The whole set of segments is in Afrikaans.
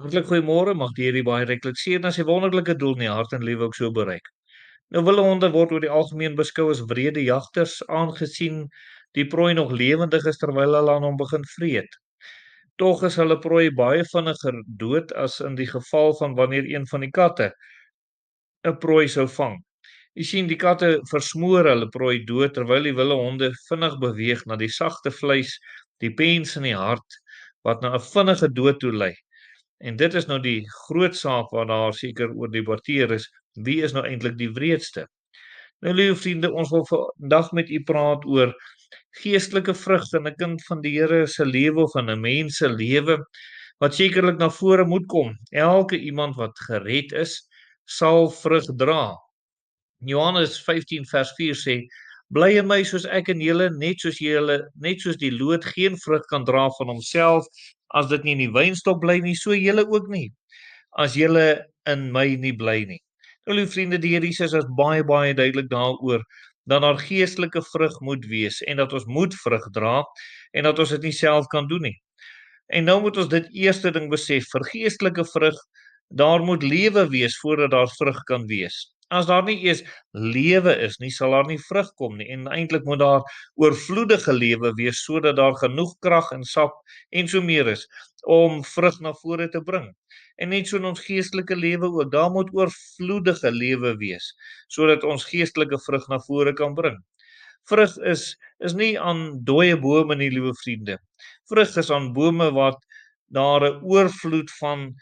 Hartlik goeiemôre, mag die hierdie baie ryklik seën as sy wonderlike doel in die hart en lewe ook so bereik. Nou wille honde word oor die algemeen beskou as wrede jagters, aangesien die prooi nog lewendig is terwyl hulle aan hom begin vreet. Tog is hulle prooi baie vinniger dood as in die geval van wanneer een van die katte 'n prooi sou vang. Jy sien, die katte versmoor hulle prooi dood terwyl die wilde honde vinnig beweeg na die sagte vleis, die pens in die hart wat na 'n vinnige dood toe lei. En dit is nou die groot saak waar daar seker oor debatteer is, wie is nou eintlik die wreedste? Nou liewe vriende, ons wil vandag met u praat oor geestelike vrugte in 'n kind van die Here se lewe of in 'n mens se lewe wat sekerlik na vore moet kom. Elke iemand wat gered is, sal vrug dra. Johannes 15 vers 4 sê: "Bly in my soos ek in julle, net soos die loot geen vrug kan dra van homself as dit nie in die wynstok bly nie, so julle ook nie, as julle in my nie bly nie." Nou lieve vriende, die Here Jesus is baie duidelik daaroor dat daar geestelike vrug moet wees en dat ons moet vrug dra en dat ons dit nie self kan doen nie. En nou moet ons dit eerste ding besef, vir geestelike vrug, daar moet lewe wees voordat daar vrug kan wees. As daar nie eers lewe is nie, sal daar nie vrug kom nie. En eintlik moet daar oorvloedige lewe wees sodat daar genoeg krag en sap en so meer is om vrug na vore te bring. En net so in ons geestelike lewe ook, daar moet oorvloedige lewe wees sodat ons geestelike vrug na vore kan bring. Vrug is nie aan dooie bome nie, liewe vriende. Vrug is aan bome wat daar 'n oorvloed van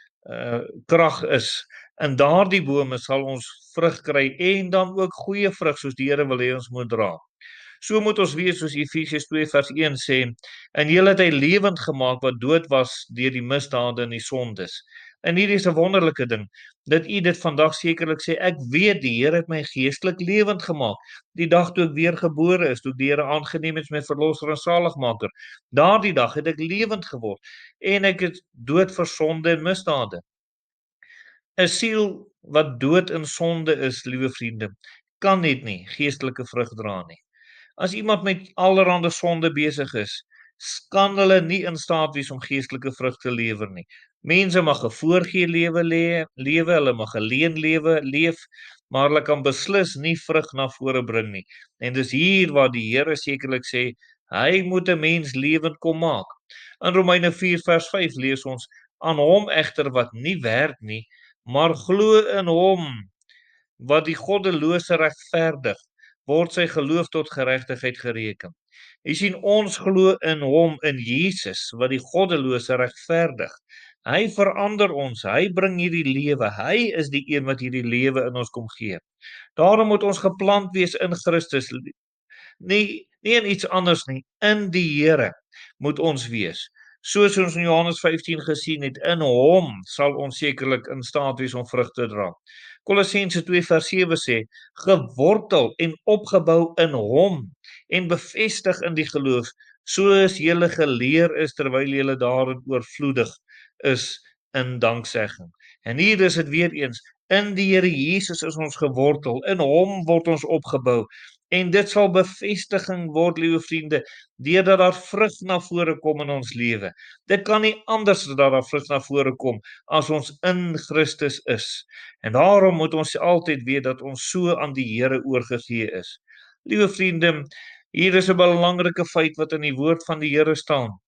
krag is. In daardie bome sal ons vrug kry en dan ook goeie vrug soos die Here wil hê ons moet dra. So moet ons wees soos Efesiërs 2 vers 1 sê: "In julle het hy lewend gemaak wat dood was deur die misdade en die sondes." En hierdie is 'n wonderlike ding, dat u dit vandag sekerlik sê: "Ek weet die Here het my geestelik lewend gemaak. Die dag toe ek weer gebore is, toe ek die Here aangeneem het as my verlosser en saligmaker. Daardie dag het ek lewend geword en ek is dood vir sonde en misdade." 'n Siel wat dood in sonde is, liewe vriende, kan net nie geestelike vrug dra nie. As iemand met allerlei sonde besig is, kan hulle nie in staat wees om geestelike vrug te lewer nie. Mense mag 'n voorgee lewe, hulle mag 'n leuen lewe leef, maar hulle kan beslis nie vrug na vore bring nie. En dis hier waar die Here sekerlik sê, hy moet 'n mens lewend kom maak. In Romeine 4 vers 5 lees ons: "Aan hom egter wat nie werk nie, maar glo in hom wat die goddelose regverdig, word sy geloof tot geregtigheid gereken." Jy sien, ons glo in hom, in Jesus, wat die goddelose regverdig. Hy verander ons, hy bring hierdie lewe, hy is die een wat hierdie lewe in ons kom gee. Daarom moet ons geplant wees in Christus, nie in iets anders nie, in die Here moet ons wees. Soos ons in Johannes 15 gesien het, in hom sal ons sekerlik in staat wees om vrug te dra. Kolossense 2 vers 7 sê: "Gewortel en opgebou in hom en bevestig in die geloof, soos julle geleer is terwyl julle daarin oorvloedig is in danksegging." En hier is dit weer eens, in die Here Jesus is ons gewortel, in hom word ons opgebou. En dit sal bevestiging word, liewe vriende, deurdat daar vrug na vore kom in ons lewe. Dit kan nie anders dat daar vrug na vore kom as ons in Christus is. En daarom moet ons altyd weet dat ons so aan die Here oorgegee is. Liewe vriende, hier is 'n belangrike feit wat in die woord van die Here staan,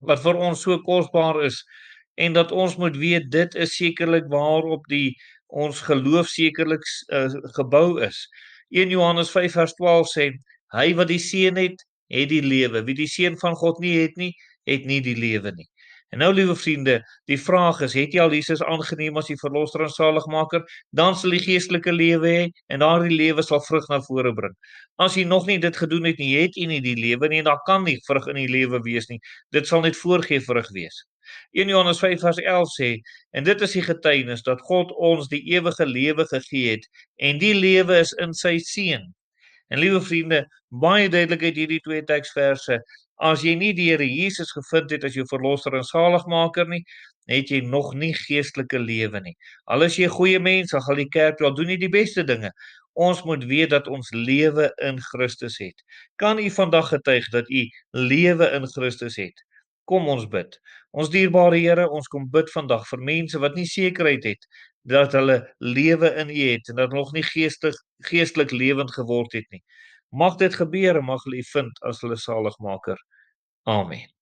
wat vir ons so kosbaar is, en dat ons moet weet, dit is sekerlik waarop ons geloof sekerlik gebou is. 1 Johannes 5 vers 12 sê: "Hy wat die Seun het die lewe. Wie die Seun van God nie, het nie die lewe nie." En nou, liewe vriende, die vraag is, het jy al Jesus aangeneem as die verlosser en saligmaker? Dan sal jy geestelike lewe hê en daardie lewe sal vrug na vore bring. As jy nog nie dit gedoen het nie, het jy nie die lewe nie en daar kan nie vrug in die lewe wees nie. Dit sal net voorgee vrug wees. 1 Johannes 5 vers 11 sê: "En dit is die getuienis dat God ons die ewige lewe gegee het en die lewe is in sy Seun." En liewe vriende, baie duidelik uit hierdie twee teksverse, as jy nie die Here Jesus gevind het as jou verlosser en saligmaker nie, het jy nog nie geestelike lewe nie. Al is jy 'n goeie mens, al gaan die kerk toe, al doen jy die beste dinge, ons moet weet dat ons lewe in Christus het. Kan u vandag getuig dat u lewe in Christus het? Kom ons bid. Ons dierbare Here, ons kom bid vandag vir mense wat nie sekerheid het dat hulle lewe in U het en dat nog nie geestelik lewend geword het nie. Mag dit gebeur en mag hulle U vind as hulle saligmaker. Amen.